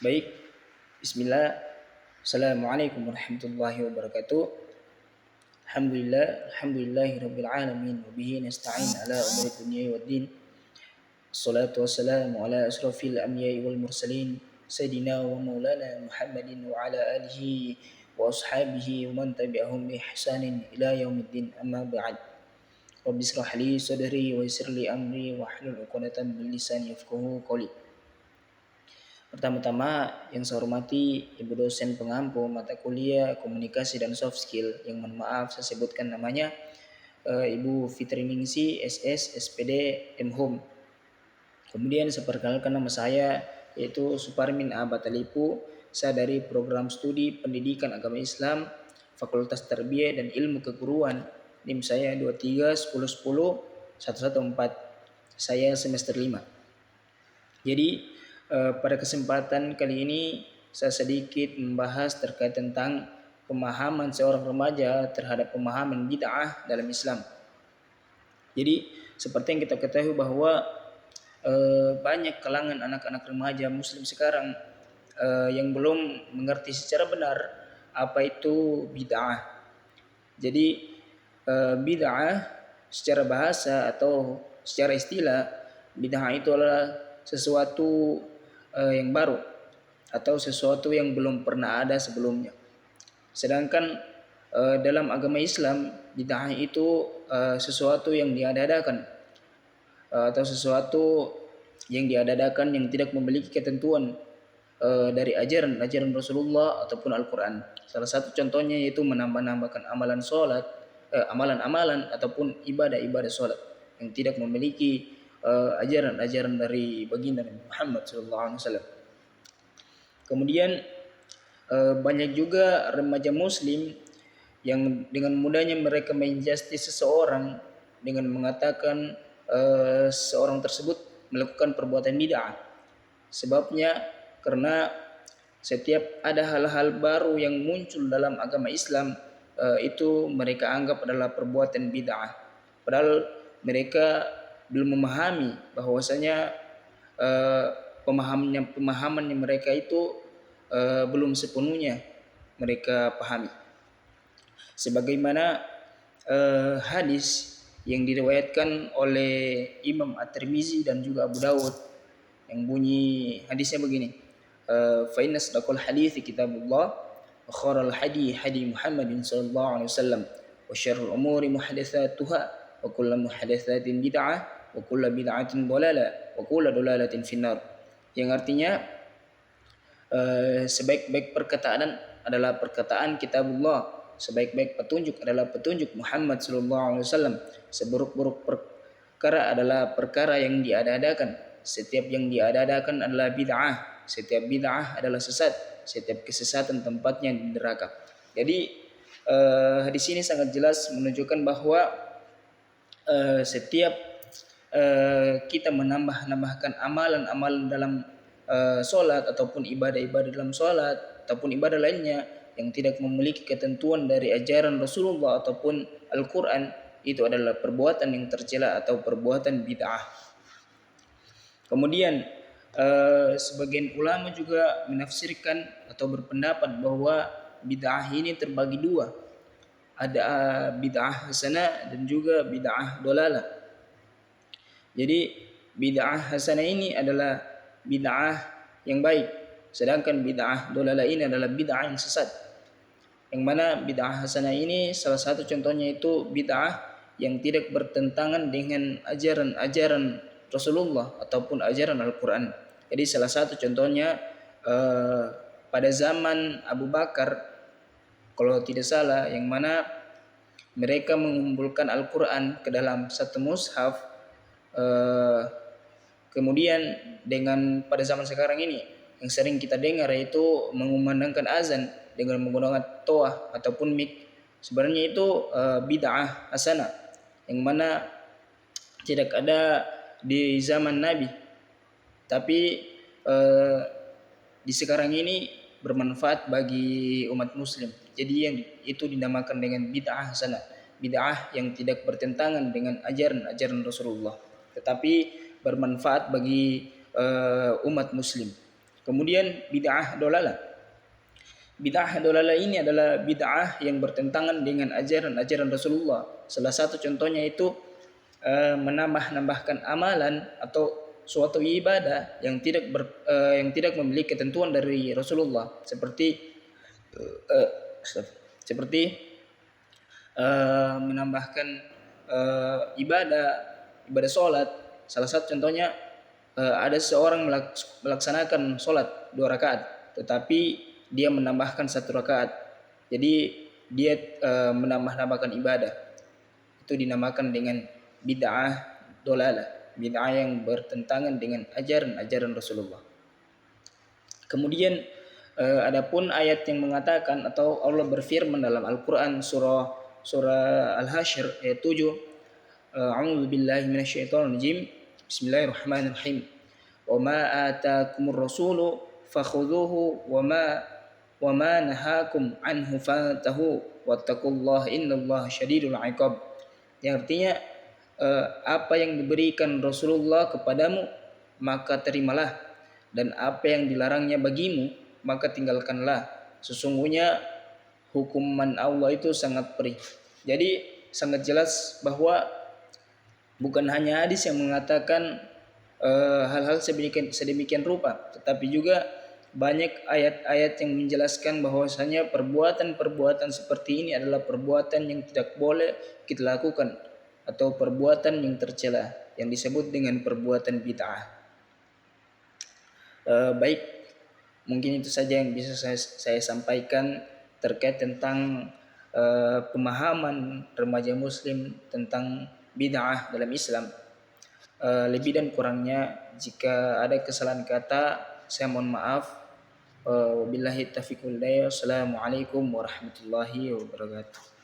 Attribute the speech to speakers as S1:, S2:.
S1: Baik, Bismillah. Assalamualaikum warahmatullahi wabarakatuh. Alhamdulillahirabbil alamin wa bihi nasta'in ala umuri dunya waddin. Assalatu wassalamu ala asrafil anbiya'i wal mursalin sayyidina wa maulana Muhammadin wa ala alihi wa ashabihi wa man tabi'ahum bi ihsanin ila yaumiddin. Amma ba'd. Rabbi israh li sadri wa yassir li amri wa hlul 'uqdatam min lisani yafqahu qawli. Pertama-tama yang saya hormati Ibu dosen pengampu mata kuliah komunikasi dan soft skill, yang mohon maaf saya sebutkan namanya Ibu Fitri Ningsi SS SPD M.Hum. Kemudian saya perkenalkan nama saya yaitu Suparmin A. Batalipu. Saya dari program studi Pendidikan Agama Islam Fakultas Tarbiyah dan Ilmu Keguruan. NIM saya 23 10 10 114. Saya semester 5. Jadi pada kesempatan kali ini saya sedikit membahas terkait tentang pemahaman seorang remaja terhadap pemahaman bid'ah dalam Islam. Jadi seperti yang kita ketahui bahwa banyak kalangan anak-anak remaja Muslim sekarang yang belum mengerti secara benar apa itu bid'ah. Jadi bid'ah secara bahasa atau secara istilah, bid'ah itu adalah sesuatu yang baru atau sesuatu yang belum pernah ada sebelumnya. Sedangkan dalam agama Islam, bid'ah itu sesuatu yang diadakan atau sesuatu yang diadakan yang tidak memiliki ketentuan dari ajaran Rasulullah ataupun Al-Quran. Salah satu contohnya yaitu menambah-nambahkan amalan sholat, amalan-amalan ataupun ibadah-ibadah sholat yang tidak memiliki ajaran-ajaran dari baginda Nabi Muhammad SAW. Kemudian banyak juga remaja Muslim yang dengan mudahnya mereka menjustis seseorang dengan mengatakan seorang tersebut melakukan perbuatan bid'ah. Sebabnya karena setiap ada hal-hal baru yang muncul dalam agama Islam itu mereka anggap adalah perbuatan bid'ah. Padahal mereka belum memahami bahwasanya pemahamannya mereka itu belum sepenuhnya mereka pahami. Sebagaimana hadis yang diriwayatkan oleh Imam At-Tirmizi dan juga Abu Dawud yang bunyi hadisnya begini, fa inna asdaqal hadithi kitabullah wa khairal hadi hadi Muhammadin sallallahu alaihi wasallam wa syarrul umuri muhdatsatuha wa kullu muhdatsatin bid'ah wa kullu bid'atin dhalalah wa kullu dhalalatin finnar. Yang artinya sebaik-baik perkataan adalah perkataan kitabullah, sebaik-baik petunjuk adalah petunjuk Muhammad sallallahu alaihi wasallam, seburuk-buruk perkara adalah perkara yang diada-adakan, setiap yang diada-adakan adalah bid'ah, setiap bid'ah adalah sesat, setiap kesesatan tempatnya di neraka. Jadi hadis ini sangat jelas menunjukkan bahwa setiap kita menambahkan amalan-amalan dalam sholat ataupun ibadah-ibadah dalam sholat ataupun ibadah lainnya yang tidak memiliki ketentuan dari ajaran Rasulullah ataupun Al-Quran, itu adalah perbuatan yang tercela atau perbuatan bid'ah. Kemudian sebagian ulama juga menafsirkan atau berpendapat bahwa bid'ah ini terbagi dua. Ada bid'ah hasanah dan juga bid'ah dolalah. Jadi bid'ah hasanah ini adalah bid'ah yang baik, sedangkan bid'ah dolalah ini adalah bid'ah yang sesat. Yang mana bid'ah hasanah ini salah satu contohnya itu bid'ah yang tidak bertentangan dengan ajaran-ajaran Rasulullah ataupun ajaran Al-Quran. Jadi salah satu contohnya pada zaman Abu Bakar kalau tidak salah, yang mana mereka mengumpulkan Al-Quran ke dalam satu mushaf. Kemudian dengan pada zaman sekarang ini yang sering kita dengar yaitu mengumandangkan azan dengan menggunakan toah ataupun mic, sebenarnya itu bid'ah hasanah yang mana tidak ada di zaman Nabi, tapi di sekarang ini bermanfaat bagi umat Muslim. Jadi yang itu dinamakan dengan bid'ah hasanah, bid'ah yang tidak bertentangan dengan ajaran Rasulullah, tetapi bermanfaat bagi umat Muslim. Kemudian bid'ah dolalah. Bid'ah dolalah ini adalah bid'ah yang bertentangan dengan ajaran-ajaran Rasulullah. Salah satu contohnya itu menambah-nambahkan amalan atau suatu ibadah yang tidak memiliki ketentuan dari Rasulullah, uh, seperti menambahkan ibadah sholat. Salah satu contohnya ada seorang melaksanakan sholat 2 rakaat, tetapi dia menambahkan 1 rakaat. Jadi dia menambah-nambahkan ibadah. Itu dinamakan dengan bid'ah dolalah, bid'ah yang bertentangan dengan ajaran Rasulullah. Kemudian adapun ayat yang mengatakan atau Allah berfirman dalam Al-Qur'an surah Al-Hasyr ayat 7, A'udzu billahi minasyaitonir rajim. Bismillahirrahmanirrahim. Wa ma ataakumur rasulu fakhudhuhu wa ma nahakum anhu fantahu wattaqullaha innallaha syadidul 'iqab. Yang artinya apa yang diberikan Rasulullah kepadamu maka terimalah, dan apa yang dilarangnya bagimu maka tinggalkanlah. Sesungguhnya hukuman Allah itu sangat perih. Jadi sangat jelas bahwa bukan hanya hadis yang mengatakan hal-hal sedemikian rupa, tetapi juga banyak ayat-ayat yang menjelaskan bahwasanya perbuatan-perbuatan seperti ini adalah perbuatan yang tidak boleh kita lakukan atau perbuatan yang tercela, yang disebut dengan perbuatan bid'ah. Baik, mungkin itu saja yang bisa saya sampaikan terkait tentang pemahaman remaja Muslim tentang bid'ah dalam Islam. Lebih dan kurangnya jika ada kesalahan kata saya mohon maaf. Wabillahi taufiq wal hidayah. Assalamualaikum warahmatullahi wabarakatuh.